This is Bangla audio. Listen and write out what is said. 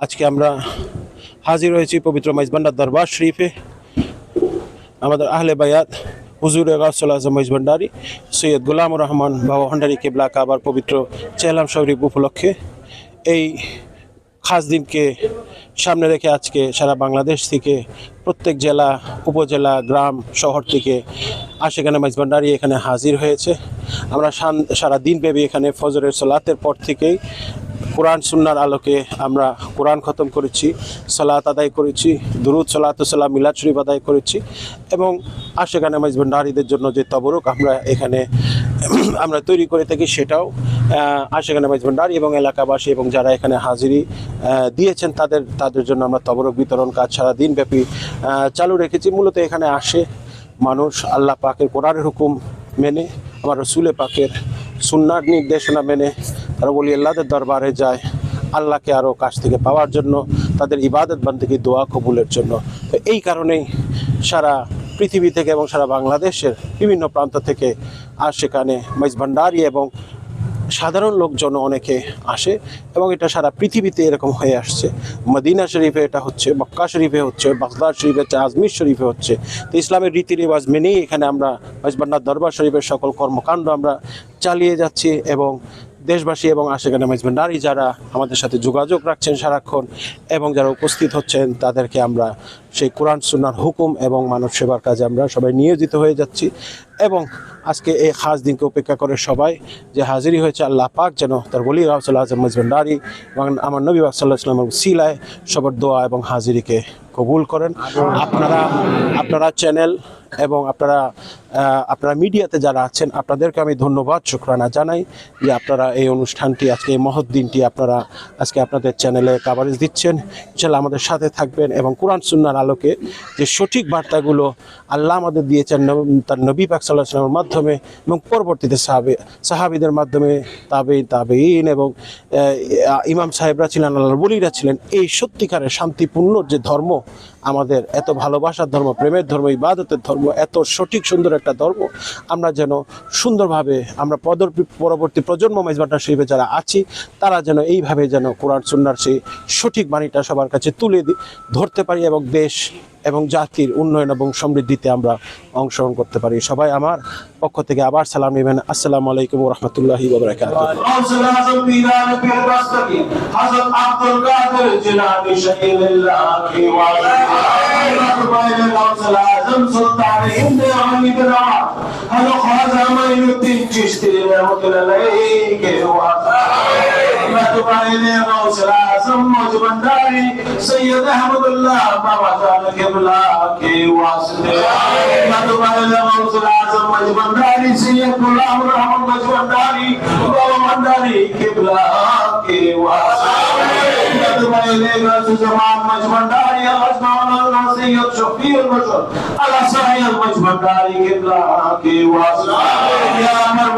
আজকে আমরা হাজির হয়েছি পবিত্র মাইজভান্ডার দরবার শরীফে। আমাদের আহলে বায়াত হুজুরে গাউসুল আজম মাইজভান্ডারী সৈয়দ গোলামুর রহমান বাবা ভান্ডারী কেবলা কাবার পবিত্র চেহলাম শরীফ উপলক্ষে এই খাস দিনকে সামনে রেখে আজকে সারা বাংলাদেশ থেকে প্রত্যেক জেলা, উপজেলা, গ্রাম, শহর থেকে আশিকানা মাইজভান্ডারী এখানে হাজির হয়েছে। আমরা সারা দিনব্যাপী এখানে ফজরের সালাতের পর থেকেই কোরআন সুন্নাহর আলোকে আমরা কোরআন খতম করেছি, সালাত আদায় করেছি, দুরুদ সালাত সালাম মিলাদ শরীফ আদায় করেছি এবং আশিকানা মাইজভান্ডারীদের জন্য যে তবরুক আমরা এখানে আমরা তৈরি করে থাকি সেটাও আশিকানা মাইজভান্ডারী এবং এলাকাবাসী এবং যারা এখানে হাজিরি দিয়েছেন তাদের জন্য আমরা তবরুক বিতরণ কাজ সারা দিনব্যাপী চালু রেখেছি। মূলত এখানে আসে মানুষ আল্লাহ পাকের কোরআনের হুকুম মেনে, আমার রসুলে পাকের সুন্নাহর নির্দেশনা মেনে তারা বলি আল্লাহদের দরবারে যায় আল্লাহকে আরও কাছ থেকে পাওয়ার জন্য, তাদের ইবাদত বান্দেগী দোয়া কবুলের জন্য। তো এই কারণেই সারা পৃথিবী থেকে এবং সারা বাংলাদেশের বিভিন্ন প্রান্ত থেকে আর সেখানে মাইজভান্ডারী এবং সাধারণ লোকজন অনেকে আসে এবং এটা সারা পৃথিবীতে এরকম হয়ে আসছে। মদিনা শরীফে এটা হচ্ছে, মক্কা শরীফে হচ্ছে, বাগদাদ শরীফে হচ্ছে, আজমির শরীফে হচ্ছে। তো ইসলামের রীতি রেওয়াজ মেনেই এখানে আমরা মাইজভান্ডার দরবার শরীফের সকল কর্মকাণ্ড আমরা চালিয়ে যাচ্ছি এবং দেশবাসী এবং আশিকানা মাইজভান্ডারী যারা আমাদের সাথে যোগাযোগ রাখছেন সারাক্ষণ এবং যারা উপস্থিত হচ্ছেন তাদেরকে আমরা সেই কোরআন সুন্নাহর হুকুম এবং মানব সেবার কাজে আমরা সবাই নিয়োজিত হয়ে যাচ্ছি। এবং আজকে এই খাস দিনকে উপেক্ষা করে সবাই যে হাজিরি হয়েছে, আল্লাহ পাক যেন তার ওলি গাউসুল আজম মাইজভান্ডারী এবং আমার নবী পাক সাল্লাল্লাহু আলাইহি ওয়াসাল্লামের উসিলায় সবার দোয়া এবং হাজিরিকে কবুল করেন। আপনারা চ্যানেল এবং আপনারা মিডিয়াতে যারা আছেন আপনাদেরকে আমি ধন্যবাদ শুকরানা জানাই যে আপনারা এই অনুষ্ঠানটি আজকে এই মহৎ দিনটি আপনারা আজকে আপনাদের চ্যানেলে কাভারেজ দিচ্ছেন। ইনশাআল্লাহ আমাদের সাথে থাকবেন এবং কোরআন সুন্নাহর আলোকে যে সঠিক বার্তাগুলো আল্লাহ আমাদের দিয়েছেন তার নবী পাক সাল্লাল্লাহু আলাইহি ওয়াসাল্লামের মাধ্যমে এবং পরবর্তীতে সাহাবীদের মাধ্যমে, তাবেঈন এবং ইমাম সাহেবরা ছিলেন, আল্লাহর ওলিরা ছিলেন, এই সত্যিকারের শান্তিপূর্ণ যে ধর্ম, আমাদের এত ভালোবাসার ধর্ম, প্রেমের ধর্ম, ইবাদতের ধর্ম, এত সঠিক সুন্দর একটা ধর্ম আমরা যেন সুন্দরভাবে আমরা পরবর্তী প্রজন্ম মাইজভান্ডার শরীফে যারা আছি তারা যেন এইভাবে যেন কোরআন সুন্নাহর সেই সঠিক বাণীটা সবার কাছে তুলে ধরতে পারি এবং দেশ এবং জাতির উন্নয়ন এবং সমৃদ্ধিতে আমরা অংশগ্রহণ করতে পারি। সবাই আমার পক্ষ থেকে আবার সালাম নেবেন। আসসালামু আলাইকুম ওয়া রাহমাতুল্লাহি ওয়া বারাকাতুহু। सैयद अहमदुल्लाह बाबा जान केबला के वास्ते मजबंदारी सैयद गुलाम रहमान मजबंदारी बाबा भंडारी केबला के वास्ते जमान मजबंदारी अल्लाह सैयद शफीउल बशर अल्लाह सैयद मजबंदारी केबला के वास्ते या अमर